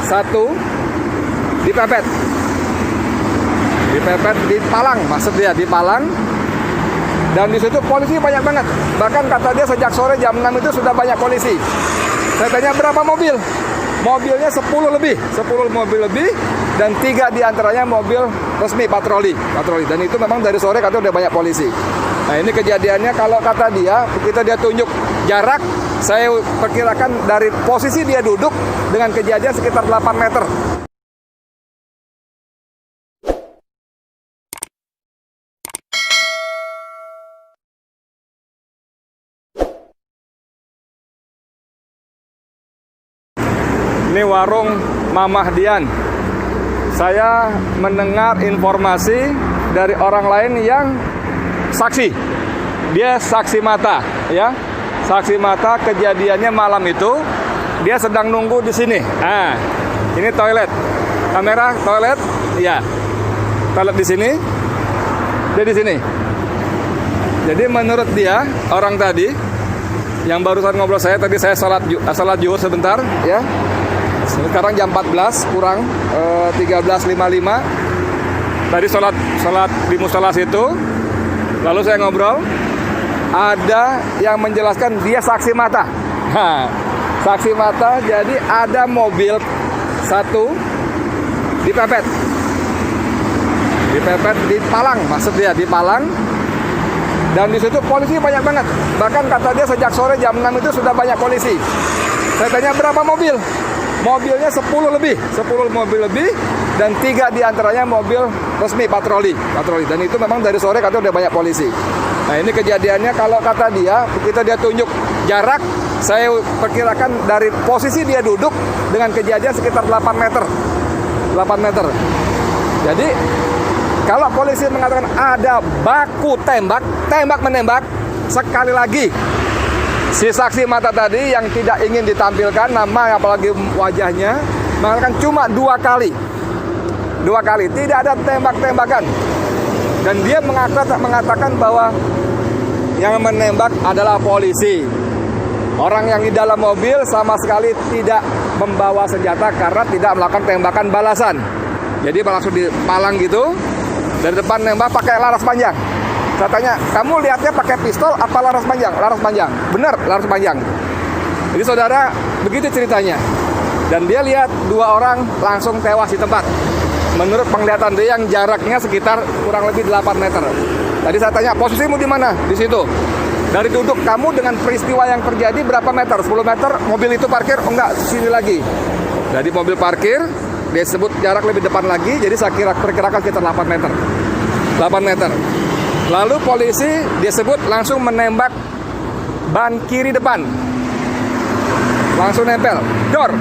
satu dipepet di Palang, maksudnya di Palang. Dan di situ polisi banyak banget. Bahkan kata dia sejak sore jam 6 itu sudah banyak polisi. Saya tanya berapa mobil? Mobilnya 10 mobil lebih, dan 3 diantaranya mobil resmi patroli. Dan itu memang dari sore katanya udah banyak polisi. Nah ini kejadiannya, kalau kata dia, dia tunjuk jarak, saya perkirakan dari posisi dia duduk dengan kejadian sekitar 8 meter. Ini warung Mamah Dian. Saya mendengar informasi dari orang lain yang saksi. Dia saksi mata, ya. Saksi mata kejadiannya malam itu. Dia sedang nunggu di sini. Ah, ini toilet. Kamera toilet, ya. Toilet di sini. Dia di sini. Jadi menurut dia, orang tadi yang barusan ngobrol saya tadi, saya salat zuhur sebentar, ya. Sekarang jam 14 kurang 13.55. Tadi sholat di musola situ. Lalu saya ngobrol. Ada yang menjelaskan dia saksi mata. Nah, saksi mata, jadi ada mobil satu dipepet di Palang, maksudnya di Palang. Dan di situ polisi banyak banget. Bahkan kata dia sejak sore jam 6 itu sudah banyak polisi. Saya tanya berapa mobil? Mobilnya 10 mobil lebih, dan 3 diantaranya mobil resmi patroli. Dan itu memang dari sore katanya udah banyak polisi. Nah ini kejadiannya, kalau kata dia, dia tunjuk jarak, saya perkirakan dari posisi dia duduk dengan kejadian sekitar 8 meter. Jadi kalau polisi mengatakan ada baku tembak menembak, sekali lagi si saksi mata tadi yang tidak ingin ditampilkan nama apalagi wajahnya mengatakan cuma 2 kali, tidak ada tembak-tembakan. Dan dia mengatakan bahwa yang menembak adalah polisi. Orang yang di dalam mobil sama sekali tidak membawa senjata karena tidak melakukan tembakan balasan. Jadi langsung dipalang gitu, dari depan nembak pakai laras panjang. Saya tanya, kamu lihatnya pakai pistol apa laras panjang? Laras panjang. Benar, laras panjang. Jadi saudara, begitu ceritanya. Dan dia lihat 2 orang langsung tewas di tempat. Menurut penglihatan dia yang jaraknya sekitar kurang lebih 8 meter. Tadi saya tanya, posisimu di mana? Di situ. Dari duduk kamu dengan peristiwa yang terjadi berapa meter? 10 meter, mobil itu parkir? Oh enggak, sini lagi. Jadi mobil parkir, dia sebut jarak lebih depan lagi, jadi saya perkirakan sekitar 8 meter. Lalu polisi dia sebut langsung menembak ban kiri depan. Langsung nempel, dor,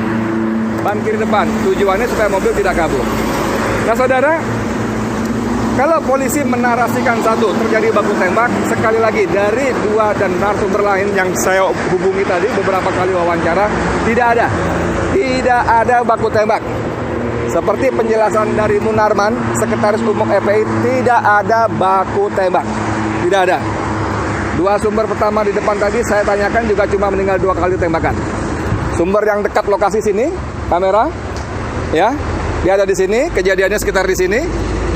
ban kiri depan. Tujuannya supaya mobil tidak kabur. Nah saudara, kalau polisi menarasikan satu terjadi baku tembak, sekali lagi dari 2 dan narasumber lain yang saya hubungi tadi beberapa kali wawancara, tidak ada baku tembak. Seperti penjelasan dari Munarman, Sekretaris Umum FPI, tidak ada baku tembak. Tidak ada. 2 sumber pertama di depan tadi saya tanyakan juga cuma meninggal 2 kali tembakan. Sumber yang dekat lokasi sini, kamera, ya, dia ada di sini, kejadiannya sekitar di sini,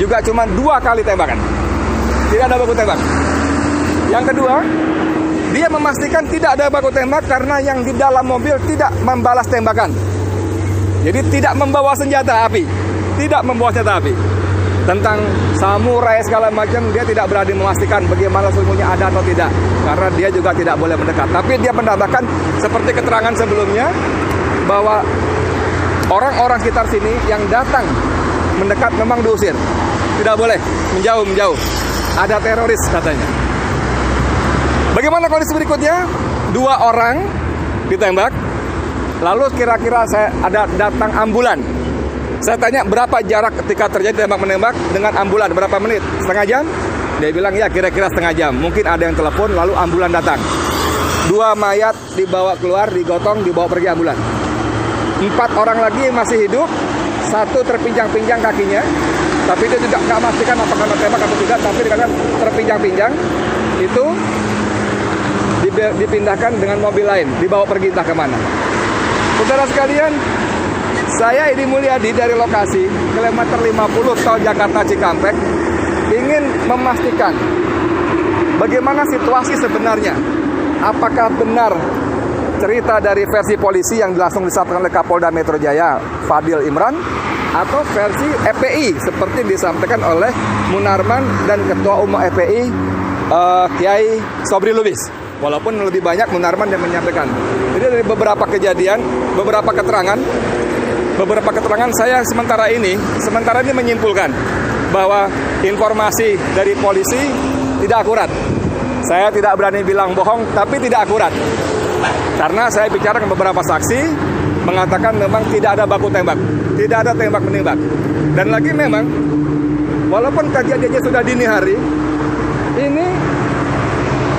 juga cuma 2 kali tembakan. Tidak ada baku tembak. Yang kedua, dia memastikan tidak ada baku tembak karena yang di dalam mobil tidak membalas tembakan. Jadi tidak membawa senjata api. Tentang samurai segala macam, dia tidak berani memastikan bagaimana sesungguhnya ada atau tidak. Karena dia juga tidak boleh mendekat. Tapi dia menambahkan seperti keterangan sebelumnya, bahwa orang-orang sekitar sini yang datang mendekat memang diusir. Tidak boleh, menjauh. Ada teroris katanya. Bagaimana kondisi berikutnya? 2 orang ditembak. Lalu kira-kira saya ada datang ambulan. Saya tanya berapa jarak ketika terjadi tembak-menembak dengan ambulan, berapa menit? Setengah jam? Dia bilang ya kira-kira setengah jam. Mungkin ada yang telepon lalu ambulan datang. 2 mayat dibawa keluar, digotong, dibawa pergi ambulan. 4 orang lagi masih hidup, 1 terpinjang-pinjang kakinya. Tapi dia tidak memastikan apakah kena tembak atau tidak, tapi dikatakan terpinjang-pinjang. Itu dipindahkan dengan mobil lain, dibawa pergi entah kemana. Saudara sekalian, Saya Edi Mulyadi dari lokasi kilometer 50 tol Jakarta Cikampek ingin memastikan bagaimana situasi sebenarnya. Apakah benar cerita dari versi polisi yang langsung disampaikan oleh Kapolda Metro Jaya Fadil Imran, atau versi FPI seperti disampaikan oleh Munarman dan Ketua Umum FPI Kiai Sobri Lubis. Walaupun lebih banyak Munarman yang menyampaikan. Jadi dari beberapa kejadian, beberapa keterangan saya sementara ini menyimpulkan bahwa informasi dari polisi tidak akurat. Saya tidak berani bilang bohong, tapi tidak akurat. Karena saya bicara dengan beberapa saksi, mengatakan memang tidak ada baku tembak, tidak ada tembak-menembak. Dan lagi memang, walaupun kejadiannya sudah dini hari, ini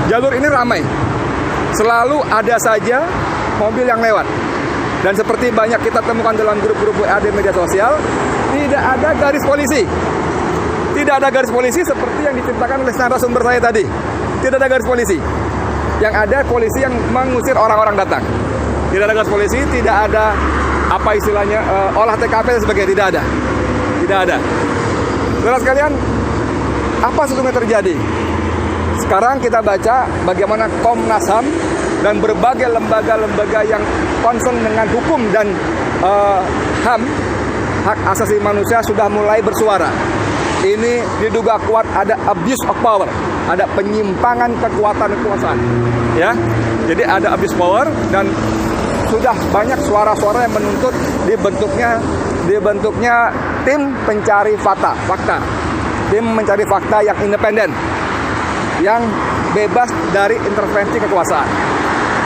jalur ini ramai. Selalu ada saja mobil yang lewat. Dan seperti banyak kita temukan dalam grup-grup WA di media sosial, tidak ada garis polisi. Tidak ada garis polisi seperti yang diceritakan oleh narasumber saya tadi. Tidak ada garis polisi. Yang ada polisi yang mengusir orang-orang datang. Tidak ada garis polisi, tidak ada apa istilahnya olah TKP dan sebagainya, tidak ada. Tidak ada. Saudara sekalian, apa sesungguhnya terjadi? Sekarang kita baca bagaimana Komnas HAM dan berbagai lembaga-lembaga yang concern dengan hukum dan HAM, hak asasi manusia, sudah mulai bersuara. Ini diduga kuat ada abuse of power, ada penyimpangan kekuasaan, ya. Jadi ada abuse power dan sudah banyak suara-suara yang menuntut dibentuknya tim pencari fakta, tim mencari fakta yang independen, yang bebas dari intervensi kekuasaan.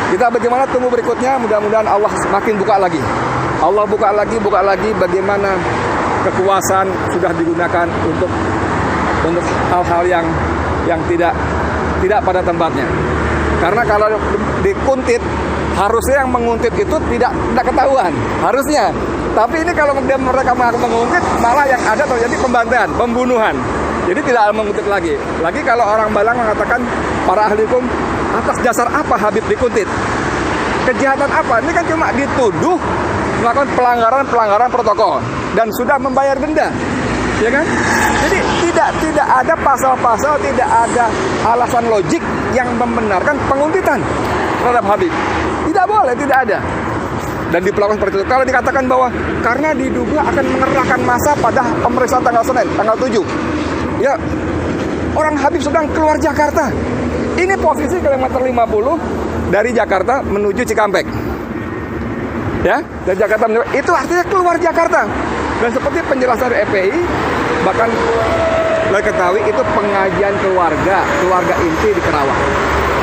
Kita bagaimana tunggu berikutnya, mudah-mudahan Allah semakin buka lagi. Allah buka lagi bagaimana kekuasaan sudah digunakan untuk hal-hal yang tidak pada tempatnya. Karena kalau dikuntit, harusnya yang menguntit itu tidak ketahuan, harusnya. Tapi ini kalau mereka mengaku menguntit, malah yang ada terjadi pembantaian, pembunuhan. Jadi tidak menguntit lagi. Lagi kalau orang Balang mengatakan, para ahli hukum, atas dasar apa Habib dikuntit? Kejahatan apa? Ini kan cuma dituduh melakukan pelanggaran protokol dan sudah membayar denda, ya kan? Jadi tidak ada pasal-pasal, tidak ada alasan logik yang membenarkan penguntitan terhadap Habib. Tidak boleh, tidak ada. Dan diperlakukan seperti itu. Kalau dikatakan bahwa karena diduga akan mengerahkan massa pada pemeriksaan tanggal Senin, tanggal 7. Ya, orang Habib sedang keluar Jakarta. Ini posisi kilometer 50 dari Jakarta menuju Cikampek. Ya, dari Jakarta menuju, itu artinya keluar Jakarta. Dan seperti penjelasan dari FPI, bahkan saya ketahui itu pengajian keluarga inti di Kerawang.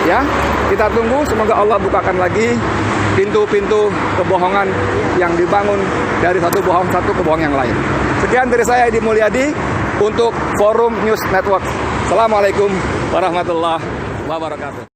Ya, kita tunggu, semoga Allah bukakan lagi pintu-pintu kebohongan yang dibangun dari satu kebohong yang lain. Sekian dari saya Edi Mulyadi untuk Forum News Network. Assalamualaikum warahmatullahi wabarakatuh.